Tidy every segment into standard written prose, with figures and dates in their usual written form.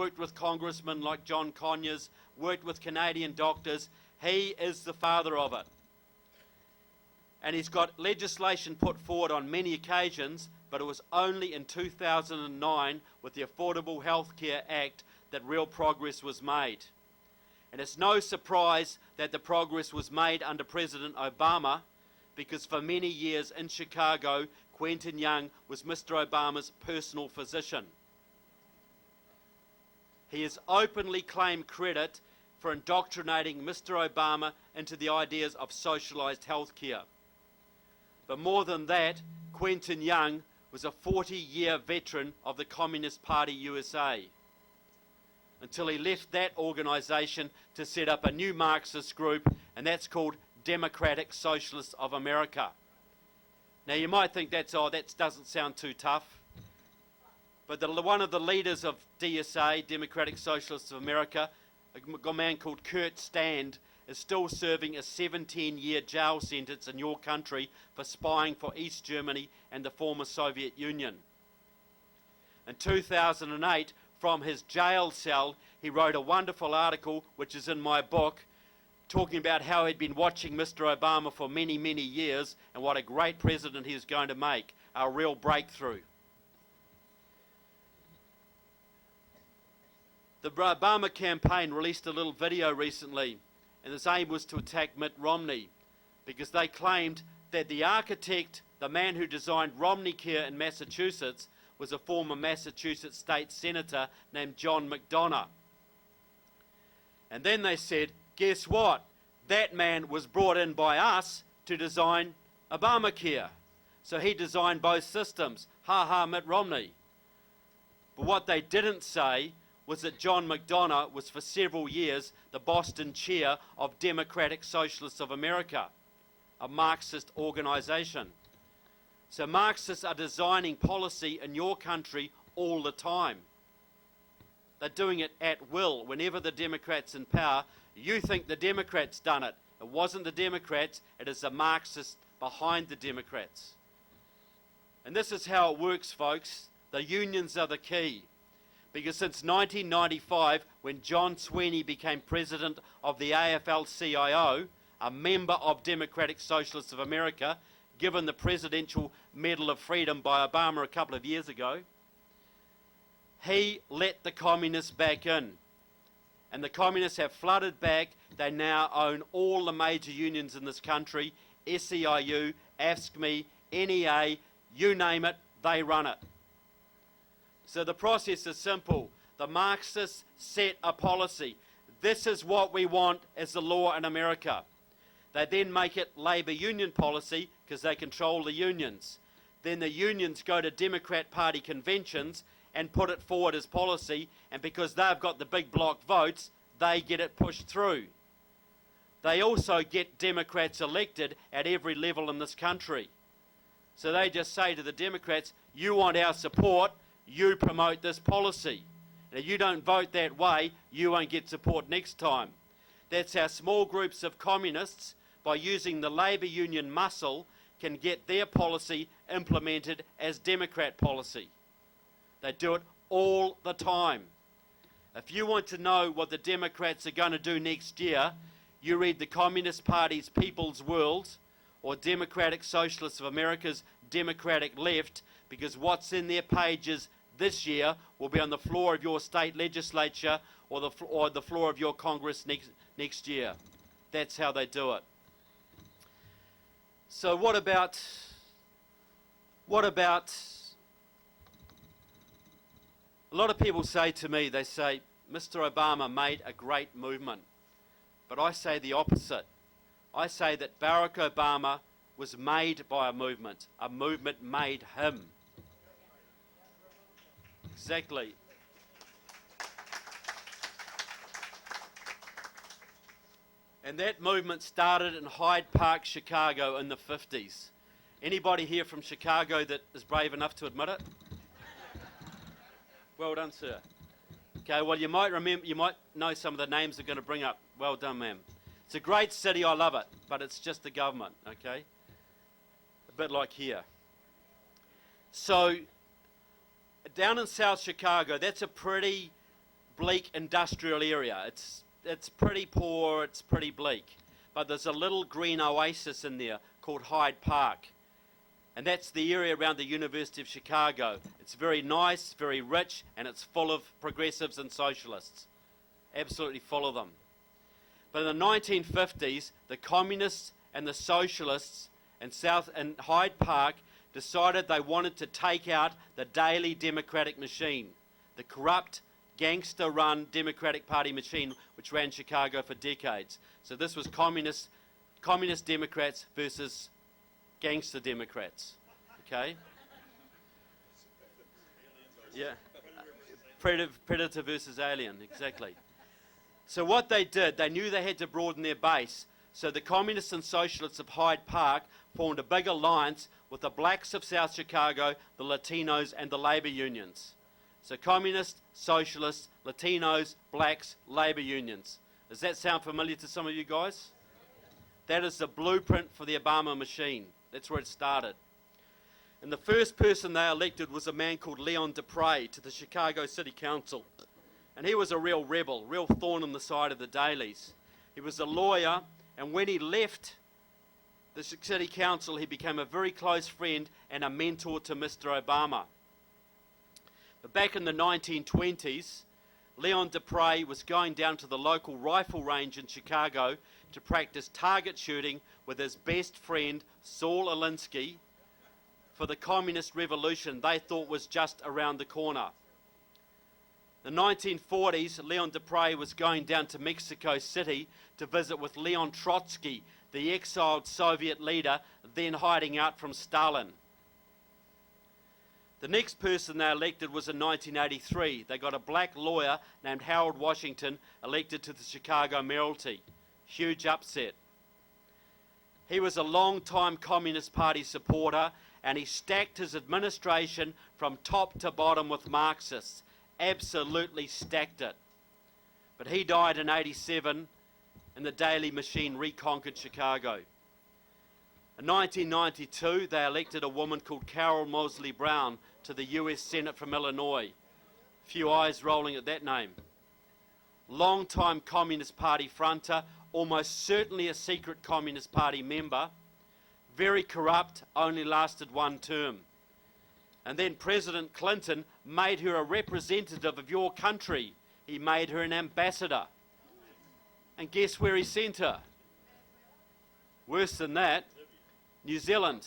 worked with congressmen like John Conyers, worked with Canadian doctors. He is the father of it. And he's got legislation put forward on many occasions, but it was only in 2009 with the Affordable Health Care Act that real progress was made. And it's no surprise that the progress was made under President Obama, because for many years in Chicago, Quentin Young was Mr. Obama's personal physician. He has openly claimed credit for indoctrinating Mr. Obama into the ideas of socialised health care. But more than that, Quentin Young was a 40-year veteran of the Communist Party USA, until he left that organisation to set up a new Marxist group, and that's called Democratic Socialists of America. Now you might think that doesn't sound too tough, but one of the leaders of DSA, Democratic Socialists of America, a man called Kurt Stand, is still serving a 17-year jail sentence in your country for spying for East Germany and the former Soviet Union. In 2008, from his jail cell, he wrote a wonderful article, which is in my book, talking about how he'd been watching Mr. Obama for many, many years and what a great president he was going to make, a real breakthrough. The Obama campaign released a little video recently, and its aim was to attack Mitt Romney, because they claimed that the architect, the man who designed Romneycare in Massachusetts, was a former Massachusetts state senator named John McDonough. And then they said, guess what? That man was brought in by us to design Obamacare. So he designed both systems. Ha ha, Mitt Romney. But what they didn't say was that John McDonough was for several years the Boston chair of Democratic Socialists of America, a Marxist organisation. So Marxists are designing policy in your country all the time. They're doing it at will. Whenever the Democrats in power, you think the Democrats done it. It wasn't the Democrats, it is the Marxists behind the Democrats. And this is how it works, folks. The unions are the key. Because since 1995, when John Sweeney became president of the AFL-CIO, a member of Democratic Socialists of America, given the Presidential Medal of Freedom by Obama a couple of years ago, he let the communists back in. And the communists have flooded back. They now own all the major unions in this country, SEIU, AFSCME, NEA, you name it, they run it. So the process is simple. The Marxists set a policy. This is what we want as the law in America. They then make it Labour union policy because they control the unions. Then the unions go to Democrat Party conventions and put it forward as policy, and because they've got the big block votes, they get it pushed through. They also get Democrats elected at every level in this country. So they just say to the Democrats, you want our support, you promote this policy. And if you don't vote that way, you won't get support next time. That's how small groups of communists, by using the Labour union muscle, can get their policy implemented as Democrat policy. They do it all the time. If you want to know what the Democrats are going to do next year, you read the Communist Party's People's World or Democratic Socialists of America's Democratic Left, because what's in their pages this year will be on the floor of your state legislature or the floor of your Congress next year. That's how they do it. So what about a lot of people say to me, they say, Mr. Obama made a great movement. But I say the opposite. I say that Barack Obama was made by a movement made him. Exactly. And that movement started in Hyde Park, Chicago in the 50s. Anybody here from Chicago that is brave enough to admit it? Well done, sir. Okay, well you might know some of the names they're going to bring up. Well done, ma'am. It's a great city, I love it, but it's just the government, okay? A bit like here. So, down in South Chicago, that's a pretty bleak industrial area. It's pretty poor, it's pretty bleak. But there's a little green oasis in there called Hyde Park. And that's the area around the University of Chicago. It's very nice, very rich, and it's full of progressives and socialists. Absolutely full of them. But in the 1950s, the communists and the socialists in Hyde Park decided they wanted to take out the daily Democratic machine, the corrupt, gangster-run Democratic Party machine which ran Chicago for decades. So this was communist Democrats versus gangster Democrats. Okay? Yeah. Predator versus alien, exactly. So what they did, they knew they had to broaden their base. So the communists and socialists of Hyde Park formed a big alliance with the blacks of South Chicago, the Latinos, and the labor unions. So communists, socialists, Latinos, blacks, labor unions. Does that sound familiar to some of you guys? That is the blueprint for the Obama machine. That's where it started. And the first person they elected was a man called Leon Dupre to the Chicago City Council. And he was a real rebel, real thorn in the side of the dailies. He was a lawyer, and when he left the City Council, he became a very close friend and a mentor to Mr. Obama. But back in the 1920s, Leon Dupre was going down to the local rifle range in Chicago to practice target shooting with his best friend, Saul Alinsky, for the communist revolution they thought was just around the corner. In the 1940s, Leon Dupre was going down to Mexico City to visit with Leon Trotsky, the exiled Soviet leader, then hiding out from Stalin. The next person they elected was in 1983. They got a black lawyer named Harold Washington elected to the Chicago Mayoralty. Huge upset. He was a long-time Communist Party supporter, and he stacked his administration from top to bottom with Marxists. Absolutely stacked it. But he died in '87, and the Daily Machine reconquered Chicago. In 1992, they elected a woman called Carol Moseley Brown to the US Senate from Illinois. Few eyes rolling at that name. Long-time Communist Party fronter, almost certainly a secret Communist Party member. Very corrupt, only lasted one term. And then President Clinton made her a representative of your country. He made her an ambassador. And guess where he sent her? Worse than that, New Zealand.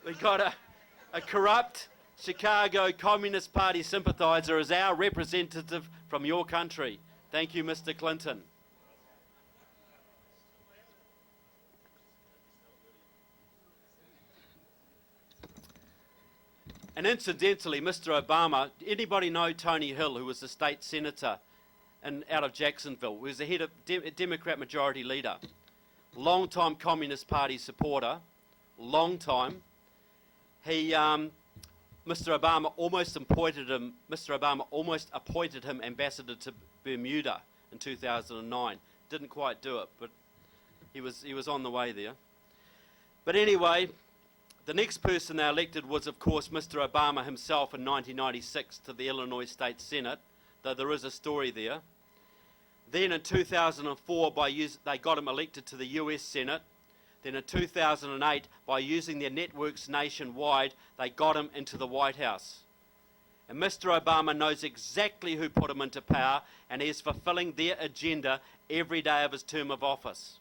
We got a corrupt Chicago Communist Party sympathiser as our representative from your country. Thank you, Mr. Clinton. And incidentally, Mr. Obama, anybody know Tony Hill, who was the state senator out of Jacksonville? He was the head of Democrat majority leader. Long-time Communist Party supporter. Long time. Mr. Obama almost appointed him ambassador to Bermuda in 2009. Didn't quite do it, but he was on the way there. But anyway, the next person they elected was, of course, Mr. Obama himself in 1996 to the Illinois State Senate, though there is a story there. Then in 2004, they got him elected to the US Senate. Then in 2008, by using their networks nationwide, they got him into the White House. And Mr. Obama knows exactly who put him into power, and he is fulfilling their agenda every day of his term of office.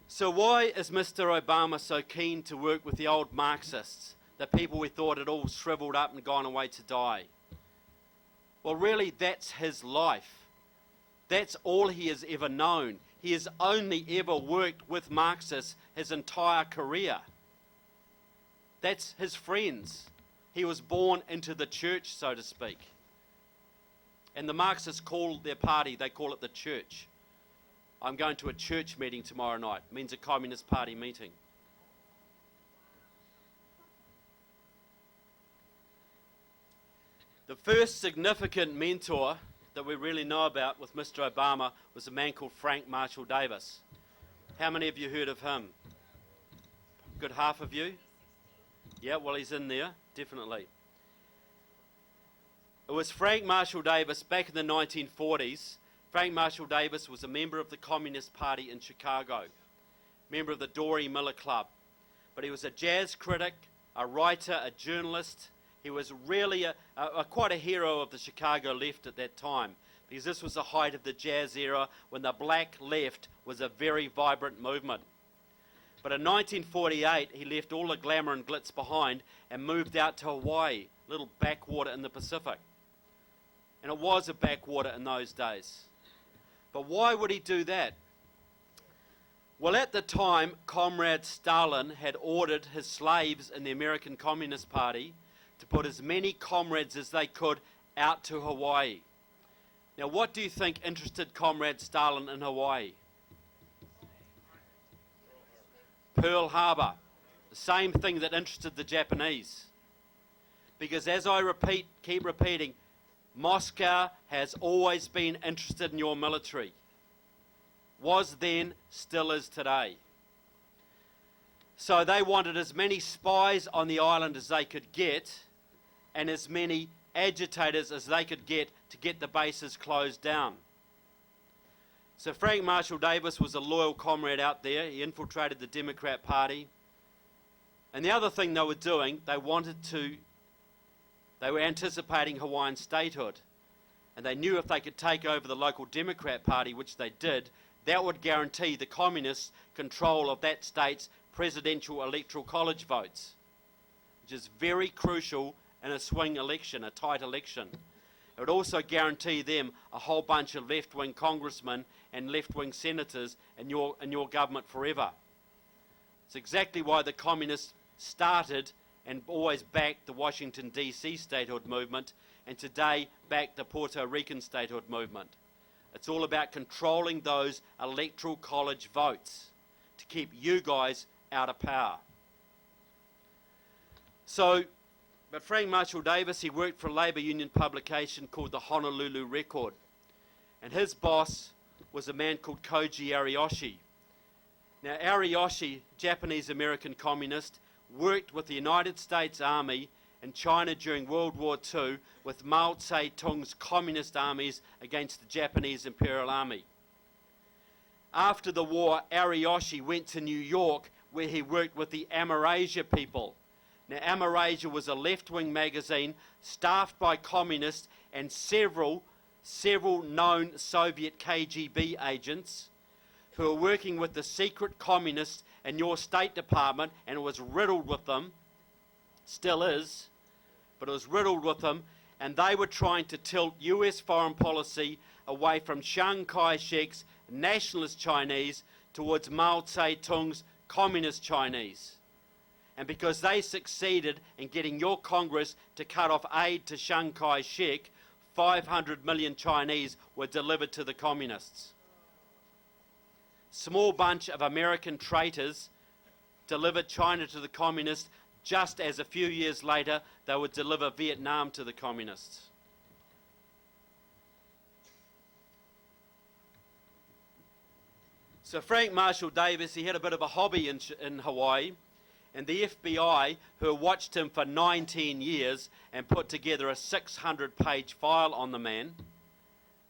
So why is Mr. Obama so keen to work with the old Marxists, the people we thought had all shriveled up and gone away to die? Well, really, that's his life. That's all he has ever known. He has only ever worked with Marxists his entire career. That's his friends. He was born into the church, so to speak. And the Marxists call their party, they call it the church. I'm going to a church meeting tomorrow night. It means a Communist Party meeting. The first significant mentor that we really know about with Mr. Obama was a man called Frank Marshall Davis. How many of you heard of him? Good half of you? Yeah, well, he's in there, definitely. It was Frank Marshall Davis back in the 1940s. Frank Marshall Davis was a member of the Communist Party in Chicago, member of the Dory Miller Club. But he was a jazz critic, a writer, a journalist. He was really quite a hero of the Chicago left at that time, because this was the height of the jazz era when the black left was a very vibrant movement. But in 1948, he left all the glamour and glitz behind and moved out to Hawaii, a little backwater in the Pacific. And it was a backwater in those days. But why would he do that? Well, at the time, Comrade Stalin had ordered his slaves in the American Communist Party to put as many comrades as they could out to Hawaii. Now, what do you think interested Comrade Stalin in Hawaii? Pearl Harbor. The same thing that interested the Japanese. Because as I keep repeating, Moscow has always been interested in your military. Was then, still is today. So they wanted as many spies on the island as they could get, and as many agitators as they could get to get the bases closed down. So Frank Marshall Davis was a loyal comrade out there. He infiltrated the Democrat Party. And the other thing they were doing, they were anticipating Hawaiian statehood. And they knew if they could take over the local Democrat Party, which they did, that would guarantee the communists control of that state's presidential electoral college votes, which is very crucial in a swing election, a tight election. It would also guarantee them a whole bunch of left-wing congressmen and left-wing senators in your government forever. It's exactly why the communists started and always backed the Washington D.C. statehood movement, and today back the Puerto Rican statehood movement. It's all about controlling those electoral college votes to keep you guys out of power. But Frank Marshall Davis, he worked for a labour union publication called the Honolulu Record. And his boss was a man called Koji Ariyoshi. Now Ariyoshi, Japanese-American communist, worked with the United States Army in China during World War II with Mao Zedong's communist armies against the Japanese Imperial Army. After the war, Ariyoshi went to New York where he worked with the Amerasia people. Now Amerasia was a left-wing magazine staffed by communists and several known Soviet KGB agents who were working with the secret communists in your State Department, and it was riddled with them. Still is, but it was riddled with them, and they were trying to tilt US foreign policy away from Chiang Kai-shek's nationalist Chinese towards Mao Zedong's communist Chinese. And because they succeeded in getting your Congress to cut off aid to Chiang Kai-shek, 500 million Chinese were delivered to the communists. Small bunch of American traitors delivered China to the communists, just as a few years later they would deliver Vietnam to the communists. So Frank Marshall Davis, he had a bit of a hobby in Hawaii, and the FBI, who watched him for 19 years and put together a 600-page file on the man,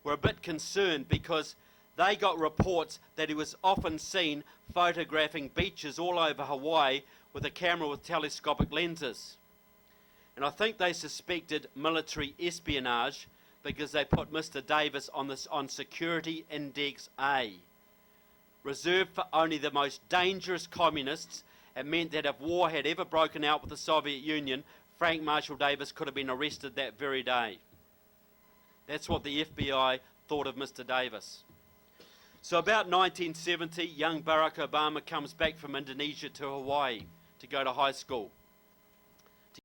were a bit concerned because they got reports that he was often seen photographing beaches all over Hawaii with a camera with telescopic lenses. And I think they suspected military espionage because they put Mr. Davis on Security Index A, reserved for only the most dangerous communists. It meant that if war had ever broken out with the Soviet Union, Frank Marshall Davis could have been arrested that very day. That's what the FBI thought of Mr. Davis. So about 1970, young Barack Obama comes back from Indonesia to Hawaii to go to high school.